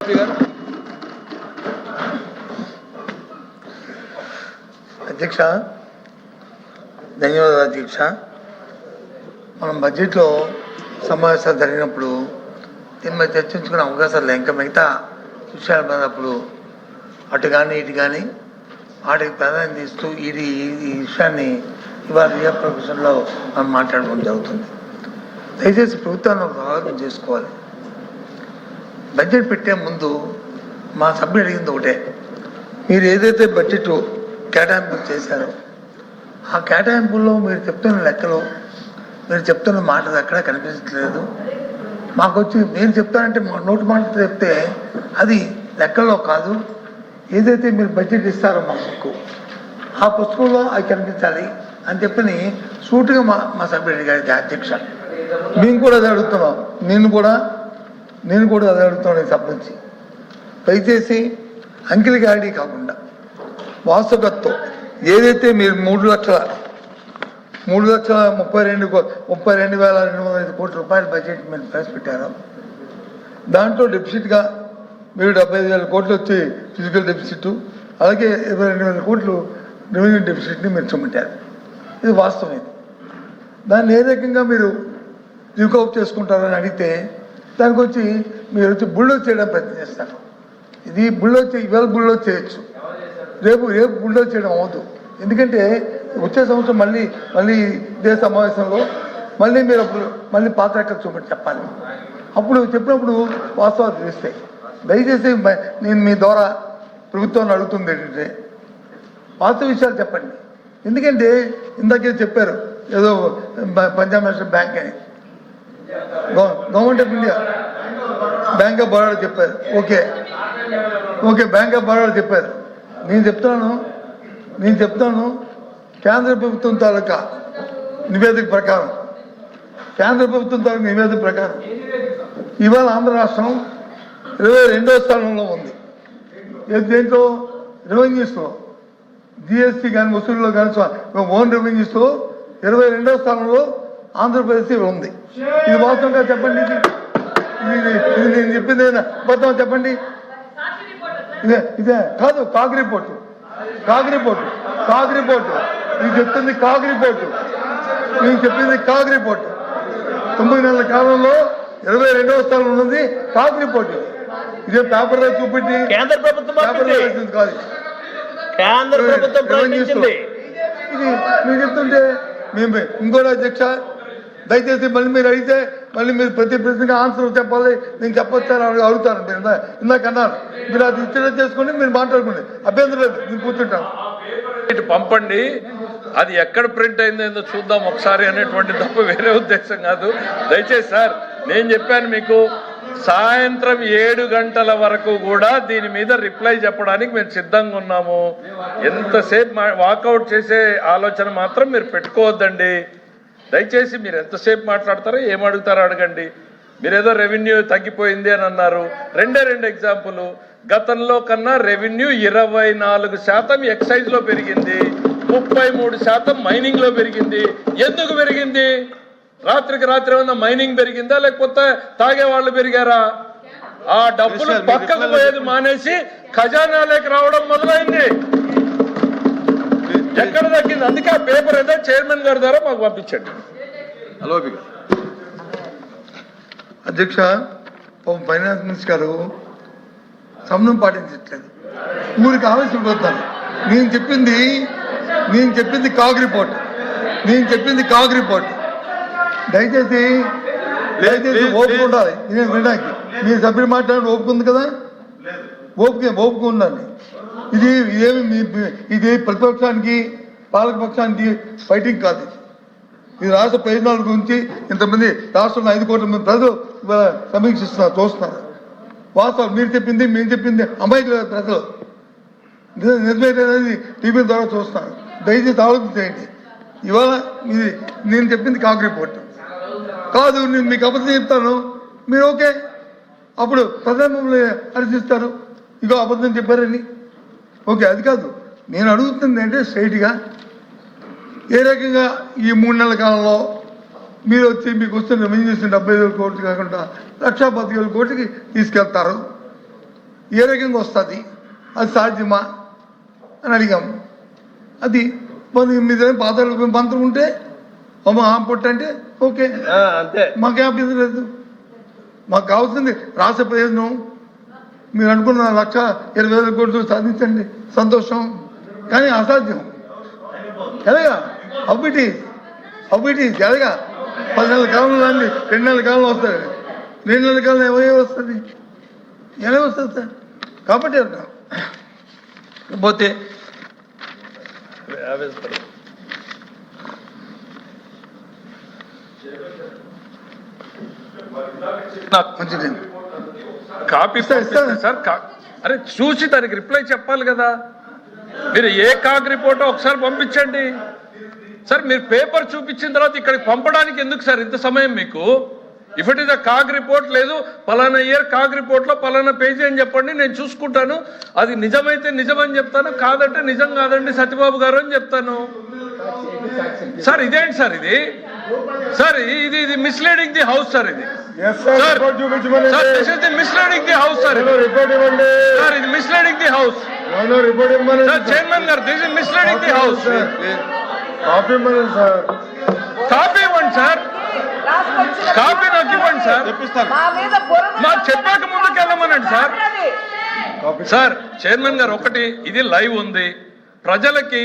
SP గారు. అధ్యక్ష, ధన్యవాదాలు అధ్యక్ష. మనం బడ్జెట్లో సమావేశాలు జరిగినప్పుడు దీని మీద చర్చించుకునే అవకాశాలు ఇంకా మిగతా విషయాలు పడినప్పుడు అటు కానీ ఇటు కానీ వాటికి ప్రాధాన్యత ఇస్తూ ఈ విషయాన్ని ఇవాళ రియల్ ప్రొఫెషన్లో మనం మాట్లాడడం జరుగుతుంది. దయచేసి ప్రభుత్వాన్ని ఒక ఆలోచన చేసుకోవాలి. బడ్జెట్ పెట్టే ముందు మా సభ్యులు అడిగింది ఒకటే, మీరు ఏదైతే బడ్జెట్ కేటాయింపులు చేశారో ఆ కేటాయింపుల్లో మీరు చెప్తున్న లెక్కలు, మీరు చెప్తున్న మాటలు ఎక్కడా కనిపించట్లేదు. మాకు వచ్చి మీరు చెప్తారంటే నోటి మాట చెప్తే అది లెక్కల్లో కాదు, ఏదైతే మీరు బడ్జెట్ ఇస్తారో మాకు ఆ పుస్తకంలో అది కనిపించాలి అని చెప్పని సూటుగా మా సభ్యుడు అడిగారు అధ్యక్ష. మేము కూడా అది అడుగుతున్నాం, నేను కూడా అది అడుగుతున్నాను ఈ సభ నుంచి. దయచేసి అంకిల్ గాడి కాకుండా వాస్తవత్వం ఏదైతే మీరు 3,32,205 కోట్ల రూపాయల బడ్జెట్ మీరు ప్రవేశపెట్టారో దాంట్లో డెఫిసిట్గా మీరు 75,000 కోట్లు వచ్చి ఫిజికల్ డెఫిసిట్, అలాగే 22,000 కోట్లు రెవెన్యూ డెఫిసిట్ని మీరు చూపెట్టారు. ఇది వాస్తవం. దాన్ని ఏ రకంగా మీరు రికవర్ చేసుకుంటారని అడిగితే దానికి వచ్చి మీరు వచ్చి బుల్డోజ్ చేయడం ప్రయత్నం చేస్తారు. ఇది ఇవాళ బుల్డోజ్ చేయొచ్చు, రేపు బుల్డోజ్ చేయడం అవ్వదు. ఎందుకంటే వచ్చే సంవత్సరం మళ్ళీ ఇదే సమావేశంలో మీరు అప్పుడు పాత లెక్కలు చూపెట్టి చెప్పాలి. అప్పుడు చెప్పినప్పుడు వాస్తవాలు తెలుస్తాయి. దయచేసి నేను మీ ద్వారా ప్రభుత్వాన్ని అడుగుతుంది ఏంటంటే వాస్తవ విషయాలు చెప్పండి. ఎందుకంటే ఇందాకే చెప్పారు ఏదో పంజాబ్ నేషనల్ బ్యాంక్ అని, government of India, bank of Baroda చెప్పారు. ఓకే బ్యాంక్ ఆఫ్ బరోడా చెప్పారు. నేను చెప్తాను కేంద్ర ప్రభుత్వం తాలూకా నివేదిక ప్రకారం ఇవాళ ఆంధ్ర రాష్ట్రం 22వ స్థానంలో ఉంది. దేంట్లో? రెవెన్యూస్లో, జిఎస్టీ కానీ వసూలులో కానీ ఓన్ రెవెన్యూస్లో 22వ స్థానంలో ఆంధ్రప్రదేశ్ ఉంది. ఇది వాస్తవంగా చెప్పండి. ఇది నేను చెప్పింది మొత్తం చెప్పండి. ఇదే కాదు, కాగ్ రిపోర్టు నేను చెప్తుంది కాగ్ రిపోర్టు 9 నెలల కాలంలో 22వ స్థానం ఉన్నది కాగ్ రిపోర్టు. ఇదే పేపర్లో చూపెట్టి కేంద్ర ప్రభుత్వం కాదు, కేంద్ర ప్రభుత్వం ఇది నేను చెప్తుంటే మేము ఇంకోటి అధ్యక్ష, దయచేసి మీరు అడిగితే మీరు ప్రతి ప్రశ్నగా ఆన్సర్ చెప్పాలి. నేను చెప్పొచ్చాను అడుగుతాను. మీరు ఇందాక అన్నారు, మీరు అది ఇచ్చేలా చేసుకోండి, మీరు మాట్లాడుకోండి, అభ్యంతరం లేదు, నేను కూర్చుంటాను. పంపండి, అది ఎక్కడ ప్రింట్ అయిందో చూద్దాం ఒకసారి అనేటువంటి తప్ప వేరే ఉద్దేశం కాదు. దయచేసి సార్, నేను చెప్పాను మీకు సాయంత్రం 7 గంటల వరకు కూడా దీని మీద రిప్లై చెప్పడానికి మేము సిద్ధంగా ఉన్నాము. ఎంతసేపు వాకౌట్ చేసే ఆలోచన మాత్రం మీరు పెట్టుకోవద్దండి. దయచేసి మీరు ఎంతసేపు మాట్లాడతారో ఏం అడుగుతారో అడగండి. మీరేదో రెవెన్యూ తగ్గిపోయింది అని అన్నారు. 2 ఎగ్జాంపుల్, గతంలో కన్నా రెవెన్యూ 24% ఎక్సైజ్లో పెరిగింది, 33% మైనింగ్లో పెరిగింది. ఎందుకు పెరిగింది? రాత్రికి రాత్రి ఏమన్నా మైనింగ్ పెరిగిందా, లేకపోతే తాగే వాళ్ళు పెరిగారా? ఆ డబ్బులు పక్కకు పోయేది మానేసి ఖజానాలోకి రావడం మొదలైంది. ఎక్కడ తగ్గింది? అందుకే ఆ పేపర్ ఏదో చైర్మన్ గారి ద్వారా మాకు పంపించండి. హలో అధ్యక్ష, ఫైనాన్స్ మినిస్టర్ గారు సమయం పాటించట్లేదు, ఊరికి ఆవేశం పోతాను. నేను చెప్పింది కాగ్ రిపోర్ట్. దయచేసి ఓపిక ఉండాలి. నేను వినడానికి మీ సభ్యులు మాట్లాడి ఓపిక ఉంది కదా, ఓపిక ఉండాలి. ఇది ప్రతిపక్షానికి పాలకపక్షానికి ఫైటింగ్ కాదు. ఇది రాష్ట్ర ప్రయోజనాల గురించి ఇంతమంది రాష్ట్రంలో 5 కోట్ల మంది ప్రజలు సమీక్షిస్తున్నారు, చూస్తున్నారు. వాస్తవం మీరు చెప్పింది మేము చెప్పింది అమాయకుల ప్రజలు నిజమేది టీవీల ద్వారా చూస్తున్నారు. దయచేసి ఆలోచించేయండి. ఇవాళ ఇది నేను చెప్పింది కాగ్ రిపోర్ట్ కాదు, నేను మీకు అబద్ధం చెప్తాను, మీరు ఓకే, అప్పుడు ప్రధానమంత్రి హర్షిస్తారు, ఇగో అబద్ధం చెప్పారని. ఓకే, అది కాదు. నేను అడుగుతుంది అంటే స్ట్రైట్గా ఏ రకంగా ఈ 3 నెలల కాలంలో మీరు వచ్చి మీకు వస్తున్న రెవెన్యూ చేసిన 75,000 కోట్లు కాకుండా 1,15,000 కోట్లకి తీసుకెళ్తారు. ఏ రకంగా వస్తుంది, అది సాధ్యమా అని అడిగాము. అది మీద పాత మంత్రం ఉంటే పొట్టంటే ఓకే, అంతే, మాకేం అభ్యంతరం లేదు. మాకు కావాల్సింది రాష్ట్ర ప్రయోజనం. మీరు అనుకున్న 1,20,000 కోట్లు సాధించండి, సంతోషం. కానీ అసాధ్యం. ఎలాగా అవ్విటి ఎలాగా 10 నెలల కాలంలో రాండి, 2 నెలల కాలంలో వస్తుంది. 2 నెలల కాలంలో ఏమో వస్తుంది, ఎలా వస్తుంది సార్? కాబట్టి అంటాం. పోతే మంచిది కాపీ ఇస్తాను సార్. అరే చూసి దానికి రిప్లై చెప్పాలి కదా. మీరు ఏ కాగ్ రిపోర్టో ఒకసారి పంపించండి సార్. మీరు పేపర్ చూపించిన తర్వాత ఇక్కడికి పంపడానికి ఎందుకు సార్ ఇంత సమయం మీకు? If it is a CAG report, లేదు పలానా ఇయర్ కాగ్ రిపోర్ట్ లో పలానా పేజీ అని చెప్పండి, నేను చూసుకుంటాను. అది నిజమైతే నిజమని చెప్తాను, కాదంటే నిజం కాదండి సత్యబాబు గారు అని చెప్తాను. సార్ ఇదేంటి సార్ ఇది? సార్ ఇది మిస్లీడింగ్ ది హౌస్ సార్. ఇది sir this is the misleading the house sir. Sir ఇది misleading the house sir. Chairman గారు, this is misleading the house. Copy ఇవ్వండి సార్, కాపీ నాకు ఇవ్వండి సార్. మాకు చెప్పాక ముందుకు వెళ్ళమనండి సార్. సార్ చైర్మన్ గారు, ఒకటి ఇది లైవ్ ఉంది, ప్రజలకి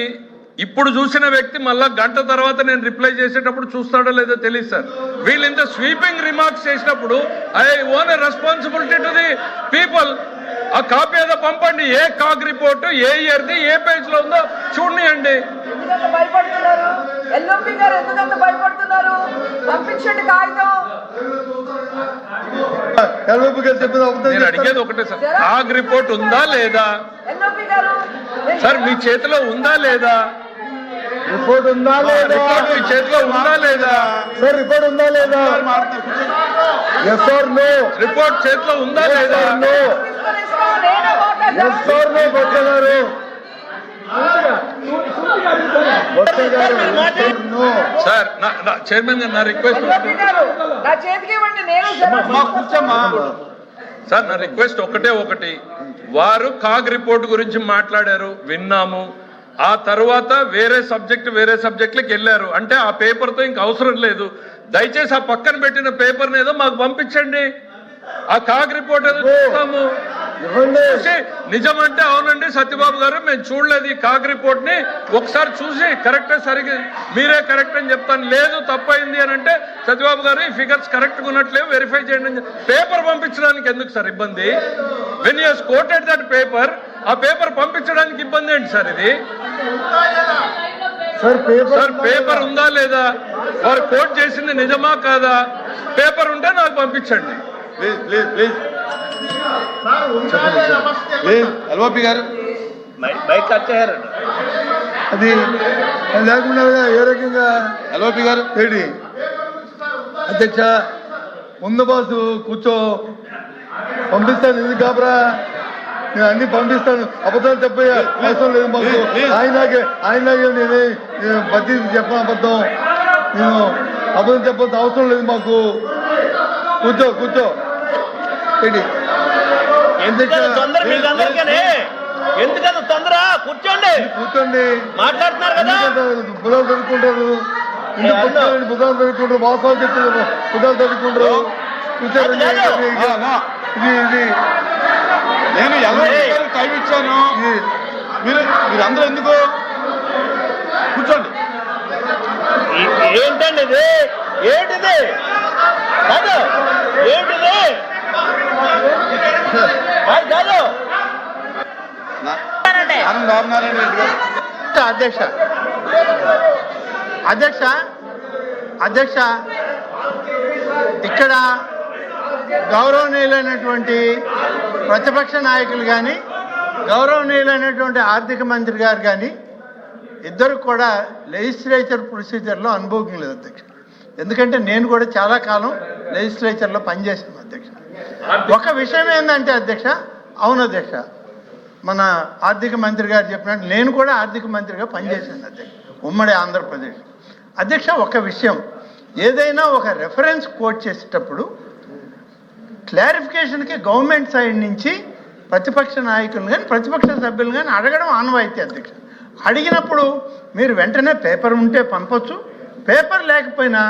ఇప్పుడు చూసిన వ్యక్తి మళ్ళా గంట తర్వాత నేను రిప్లై చేసేటప్పుడు చూస్తాడో లేదో తెలియదు సార్. వీళ్ళు ఇంత స్వీపింగ్ రిమార్క్స్ చేసినప్పుడు I own a responsibility to the people. ఆ కాపీ ఏదో పంపండి, ఏ కాగ్ రిపోర్టు ఏ ఇయర్ది ఏ పేజ్ లో ఉందో చూడండి. నేను అడిగేది ఒకటే సార్, కాగ్ రిపోర్ట్ ఉందా లేదా సార్? మీ చేతిలో ఉందా లేదా? రిపోర్ట్ ఉందా లేదా? రిపోర్ట్ మీ చేతిలో ఉందా లేదా సార్? రిపోర్ట్ ఉందా లేదా? Yes or no? రిపోర్ట్ చేతిలో ఉందా లేదా? Yes or no? Sir chairman గారు, నా రిక్వెస్ట్ సార్, నా రిక్వెస్ట్ ఒకటి. వారు కాగ్ రిపోర్ట్ గురించి మాట్లాడారు, విన్నాము. ఆ తర్వాత వేరే సబ్జెక్టులకు వెళ్ళారు అంటే ఆ పేపర్తో ఇంక అవసరం లేదు. దయచేసి ఆ పక్కన పెట్టిన పేపర్ని ఏదో మాకు పంపించండి. ఆ కాగ్ రిపోర్ట్ ఏదో చూస్తాము. నిజమంటే అవునండి సత్యబాబు గారు, మేము చూడలేదు ఈ కాగ్ రిపోర్ట్ ని, ఒకసారి చూసి కరెక్టే సరిగ్గా మీరే కరెక్ట్ అని చెప్తాను. లేదు తప్పైంది అని అంటే సత్యబాబు గారు ఈ ఫిగర్స్ కరెక్ట్ గా ఉన్నట్లేవు, వెరిఫై చేయండి. పేపర్ పంపించడానికి ఎందుకు సార్ ఇబ్బంది? When you quoted that paper, ఆ పేపర్ పంపించడానికి ఇబ్బంది ఏంటి సార్? ఇది సార్ పేపర్ ఉందా లేదా? వారు కోట్ చేసింది నిజమా కాదా? పేపర్ ఉంటే నాకు పంపించండి ప్లీజ్. ఎల్ఓపి గారు బైక్ వచ్చారు. అది లేకుండా ఏ రకంగా ఎల్ఓపి గారు ఏంటి అధ్యక్ష? ముందు బాసు కూర్చో, పంపిస్తాను. ఎందుకు కాబరా? నేను అన్ని పంపిస్తాను. అబద్ధాలు చెప్పే అవసరం లేదు మాకు. ఆయనలాగే నేను బద్దీ చెప్పను అబద్ధం. నేను అబద్ధం చెప్పాల్సిన అవసరం లేదు మాకు. కూర్చో ఏంటి? ఎందుకంత తొందర? కూర్చోండి. మాట్లాడుతున్నారు కదా, బుధాలు చదువుకుంటారు, బుధాలు చదువుకుంటారు, వాస్తవాలు చెప్తారు, బుధాలు చదువుకుంటారు. కూర్చోండి. ఇది నేను టైం ఇచ్చాను, మీరందరూ ఎందుకు కూర్చోండి? ఏంటండి ఇది? ఏంటిది? ఏంటిది? అధ్యక్ష ఇక్కడ గౌరవనీయులైనటువంటి ప్రతిపక్ష నాయకులు కానీ గౌరవనీయులైనటువంటి ఆర్థిక మంత్రి గారు కానీ ఇద్దరు కూడా లెజిస్లేచర్ ప్రొసీజర్లో అనుభవం లేదు అధ్యక్ష. ఎందుకంటే నేను కూడా చాలా కాలం లెజిస్లేచర్లో పనిచేశాను అధ్యక్ష. ఒక విషయం ఏంటంటే అధ్యక్ష, అవును అధ్యక్ష, మన ఆర్థిక మంత్రి గారు చెప్పినట్టు నేను కూడా ఆర్థిక మంత్రిగా పనిచేశాను అధ్యక్ష, ఉమ్మడి ఆంధ్రప్రదేశ్. అధ్యక్ష ఒక విషయం, ఏదైనా ఒక రెఫరెన్స్ కోట్ చేసేటప్పుడు క్లారిఫికేషన్కి గవర్నమెంట్ సైడ్ నుంచి ప్రతిపక్ష నాయకులను కానీ ప్రతిపక్ష సభ్యులను కానీ అడగడం ఆనవాయితీ అధ్యక్ష. అడిగినప్పుడు మీరు వెంటనే పేపర్ ఉంటే పంపొచ్చు, పేపర్ లేకపోయినా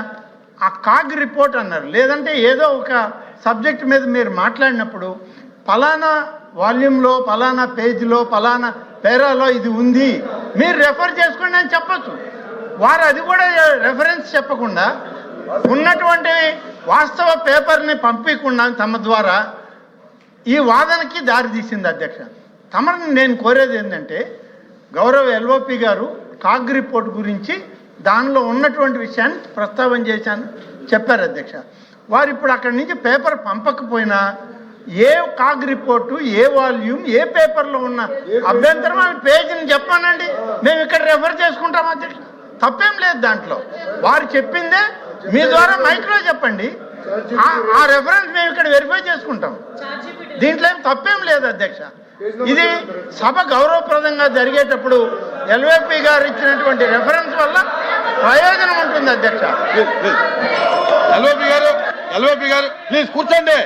ఆ కాగ్ రిపోర్ట్ అన్నారు, లేదంటే ఏదో ఒక సబ్జెక్ట్ మీద మీరు మాట్లాడినప్పుడు ఫలానా వాల్యూమ్లో ఫలానా పేజీలో ఫలానా పేరాలో ఇది ఉంది మీరు రెఫర్ చేసుకోండి అని చెప్పచ్చు. వారు అది కూడా రెఫరెన్స్ చెప్పకుండా ఉన్నటువంటి వాస్తవ పేపర్ని పంపించకుండా తమ ద్వారా ఈ వాదనకి దారి తీసింది అధ్యక్ష. తమని నేను కోరేది ఏంటంటే గౌరవ ఎల్ఓపి గారు కాగ్ రిపోర్ట్ గురించి దానిలో ఉన్నటువంటి విషయాన్ని ప్రస్తావన చేశాను చెప్పారు అధ్యక్ష. వారు ఇప్పుడు అక్కడి నుంచి paper పంపకపోయినా A CAG report a volume ఏ పేపర్లో ఉన్న అభ్యంతరం అవి పేజీని చెప్పానండి, మేము ఇక్కడ రెఫర్ చేసుకుంటాం అధ్యక్ష. తప్పేం లేదు దాంట్లో. వారు చెప్పిందే మీ ద్వారా మైక్లో చెప్పండి, ఆ రెఫరెన్స్ మేము ఇక్కడ వెరిఫై చేసుకుంటాం. దీంట్లో ఏం తప్పేం లేదు అధ్యక్ష. ఇది సభ గౌరవప్రదంగా జరిగేటప్పుడు ఎల్ఓపి గారు ఇచ్చినటువంటి రెఫరెన్స్ వల్ల ప్రయోజనం ఉంటుంది అధ్యక్ష. ఎల్ఓపి గారు ప్లీజ్ కూర్చోండి.